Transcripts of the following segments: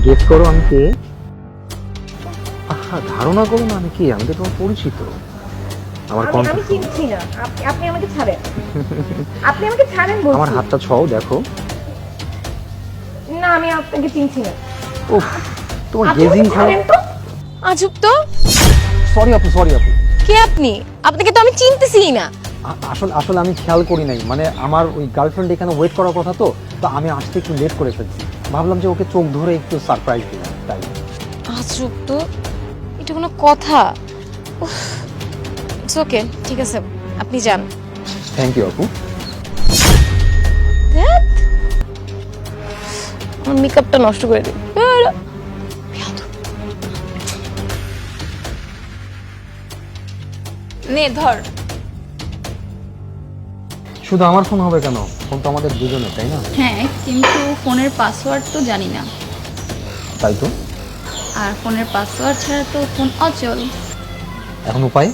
Guess করো আমি কে? আহা, ধারণা করো না আমি কি, আমি তো তোমার পরিচিত। আমার আমি চিনছি না। আপনি আমাকে ছাড়েন। আপনি আমাকে ছাড়েন বলছি। আমার হাতটা ছও দেখো। না, আমি আপনাকে চিনছি না। উফ, তোমার আপনি গেজিং আমাকে ছাড়েন তো। আজব তো। সরি আপু, সরি আপু। কে আপনি? আপনাকে তো আমি চিনতেছিই না। আসলে আসলে আমি খেয়াল করি নাই, মানে আমার ওই গার্লফ্রেন্ড এখানে ওয়েট করার কথা, তো তো আমি আসতে একটু লেট করে ফেলছি। ভাবলাম যে ওকে চোখ ধরে একটু সারপ্রাইজ দিলাম, তাই। আজব তো, এটা কোনো কথা? ইটস ওকে, ঠিক আছে, আপনি যান। থ্যাংক ইউ আপু। ধ্যাৎ, আমার মেকআপটা নষ্ট করে দিই। নে ধর। শুধু আমার ফোন হবে কেন? ফোন তো আমাদের দুজনের, তাই না? হ্যাঁ, কিন্তু ফোনের পাসওয়ার্ড তো জানি না, তাই তো। আর ফোনের পাসওয়ার্ড ছাড়া তো ফোন অচল। এখন উপায়?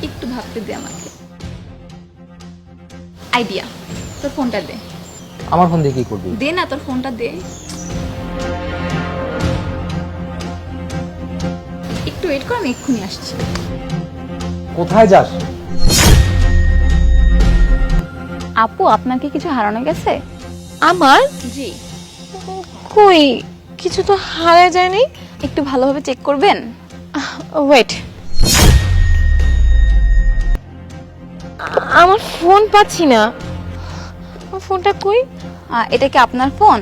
একটু ভাবতে দে আমাকে। আইডিয়া, তোর ফোনটা দে। আমার ফোন দিয়ে কি করবি? দে না, তোর ফোনটা দে। একটু ওয়েট কর, আমি এক্ষুনি আসছি। কোথায় যাস? আপু, আপনার কি কিছু হারানো গেছে? আমার? জি। কই, কিছু তো হারায় যায় নাই। একটু ভালোভাবে চেক করবেন? ওয়েট, আমার ফোন পাচ্ছি না। আমার ফোনটা কই? এটা কি আপনার ফোন?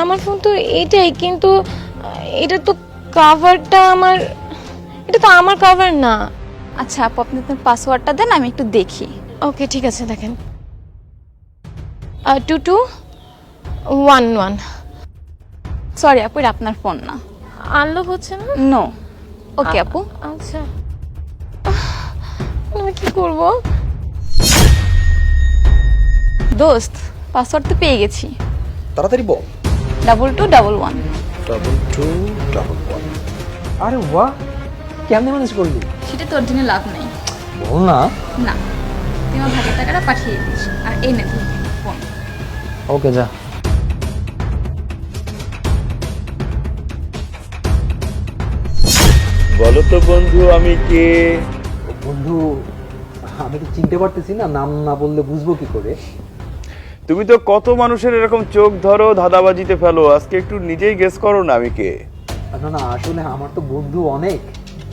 আমার ফোন তো এটাই, কিন্তু এটা তো কভারটা আমার, এটা তো আমার কভার না। আচ্ছা আপু, আপনি আপনার পাসওয়ার্ডটা দেন, আমি একটু দেখি। ওকে ঠিক আছে, দেখেন 2211। সরি আপু, এটা আপনার ফোন না। আনলক হচ্ছে না। নো। ওকে আপু। আচ্ছা, আমি কি করব? দোস্ত, পাসওয়ার্ড তো পেয়ে গেছি। তাড়াতাড়ি বল। 2211। 2211। আরে বাহ, কেমনে ম্যানেজ করলি? সেটা তোর জন্য লাভ নেই। বল না। না, তুই আমার ভাগের টাকাটা পাঠিয়ে দিস, আর এই নে তোর ফোন। ওকে যা। বলো তো বন্ধু, আমি কে? বন্ধু, আমি তো চিনতে পারতেছি না, নাম না বললে বুঝবো কি করে? তুমি তো কত মানুষের এরকম চোখ ধরো, ধাঁধাবাজিতে ফেলো, আজকে একটু নিজেই গেস করো না আমি কে। না না, আসলে আমার তো বন্ধু অনেক,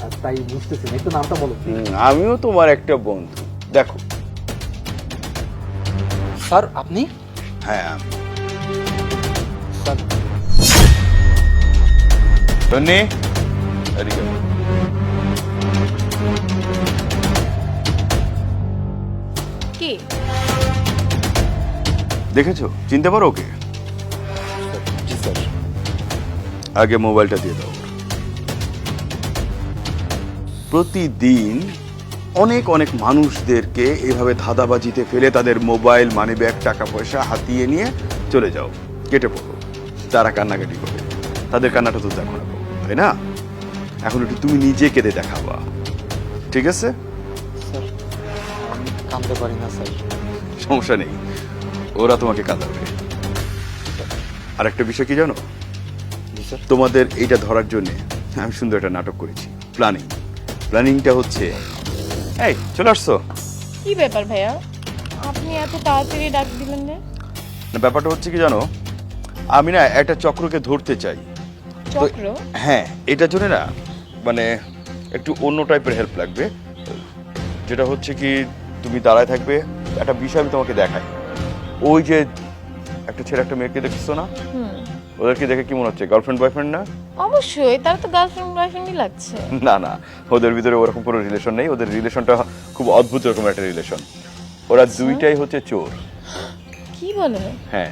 আর তাই বুঝতেছি না, একটু নামটা বলো। আমিও তোমার একটা বন্ধু। দেখো। স্যার আপনি? হ্যাঁ আমি। স্যার ধন্যে, এদিকে আয়। কি? দেখেছো, চিনতে পারো ওকে? জি স্যার। আগে মোবাইলটা দিয়ে দাও। প্রতিদিন অনেক অনেক মানুষদেরকে এভাবে ধাঁধাবাজিতে ফেলে তাদের মোবাইল, মানিব্যাগ, টাকা পয়সা হাতিয়ে নিয়ে চলে যাও, কেটে পড়ো। তারা কান্নাকাটি করে, তাদের কান্নাটা তো দেখো না, তাই না? এখন একটু তুমি নিজে কেঁদে দেখাবা, ঠিক আছে? স্যার আমি কাঁদতে পারি না স্যার। সমস্যা নেই, ওরা তোমাকে কাঁদাবে। আর একটা বিষয় কি জানো, জি স্যার। তোমাদের এইটা ধরার জন্য আমি সুন্দর একটা নাটক করেছি। প্ল্যানিংটা হচ্ছে, এই চলে আসছো কি ব্যাপার ভাইয়া, আপনি এত তাড়াতাড়ি ডাক দিলেন যে? না, ব্যাপারটা হচ্ছে কি জানো, আমি না একটা চক্রকে ধরতে চাই। তো চক্র? হ্যাঁ, এটার জন্য না মানে একটু অন্য টাইপের হেল্প লাগবে। যেটা হচ্ছে কি, তুমি দাঁড়ায় থাকবে, একটা বিষয় আমি তোমাকে দেখাই। ওই যে একটা ছেলে একটা মেয়েকে দেখছো না, ওদেরকে দেখে কি মনে হচ্ছে, গার্লফ্রেন্ড বয়ফ্রেন্ড না? অবশ্যই, তারা তো গার্লফ্রেন্ড বয়ফ্রেন্ডই লাগছে। না না, ওদের ভিতরে ওরকম কোনো রিলেশন নেই। ওদের রিলেশনটা খুব অদ্ভুত রকমের একটা রিলেশন। ওরা দুইটাই হচ্ছে চোর। কি বলে? হ্যাঁ,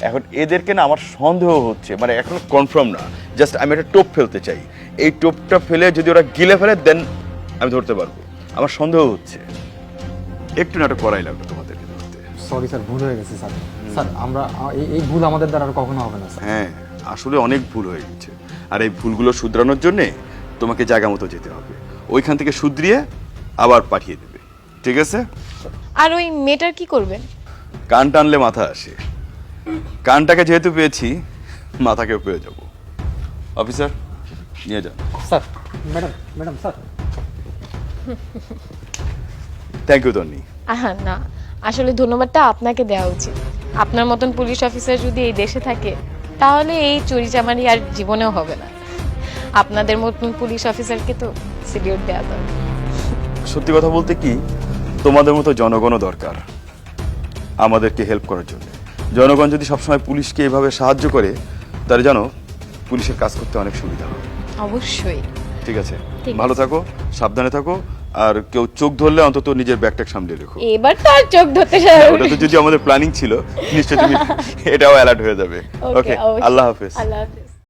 এখন এদেরকে না আমার সন্দেহ হচ্ছে, মানে এখন কনফার্ম না, জাস্ট আমি একটা টোপ ফেলতে চাই। এই টোপটা ফেলে যদি ওরা গিলে ফেলে দেন আমি ধরতে পারবো। আমার সন্দেহ হচ্ছে, একটু নাটক করাই লাগবে তোমাদেরকে ধরতে। সরি স্যার, ভুল হয়ে গেছে স্যার। স্যার আমরা এই ভুল আমাদের দ্বারা আর কখনো হবে না স্যার। হ্যাঁ, আসলে অনেক ভুল হয়ে গেছে, আর এই ভুলগুলো শুধরানোর জন্যে তোমাকে জায়গা মতো যেতে হবে। ওইখান থেকে শুধরিয়ে আবার পাঠিয়ে দেবে, ঠিক আছে? আর ওই মেয়েটার কি করবেন? কান টানলে মাথা আসে, কানটাকে যেহেতু পেয়েছি মাথাকেও পেয়ে যাব। অফিসার নিয়ে যান। Sir, madam, madam, sir. Thank you Tonni. না, আসলে ধন্যবাদটা আপনাকে দেওয়া উচিত। আপনার মতন পুলিশ অফিসার যদি এই দেশে থাকে তাহলে এই চুরি চামারি আর জীবনেও হবে না। আপনাদের মতন পুলিশ অফিসারকে তো সিলিউট দেওয়া দরকার। সত্যি কথা বলতে কি, তোমাদের মতো জনগণও দরকার আমাদেরকে হেল্প করার জন্য। জনগণ যদি সবসময় পুলিশকে এভাবে সাহায্য করে তাহলে জানো পুলিশের কাজ করতে অনেক সুবিধা হবে। অবশ্যই। ঠিক আছে, ঠিক ভালো থাকো, সাবধানে থাকো, আর কেউ চোখ ধরলে অন্তত নিজের ব্যাগটাকে সামলে রেখো। এবার তো আর চোখ ধরতে ওটা তো যদি আমাদের প্ল্যানিং ছিল, নিশ্চয়ই তুমি এটাও অ্যালার্ট হয়ে যাবে। ওকে, আল্লাহ হাফেজ। আল্লাহ হাফেজ।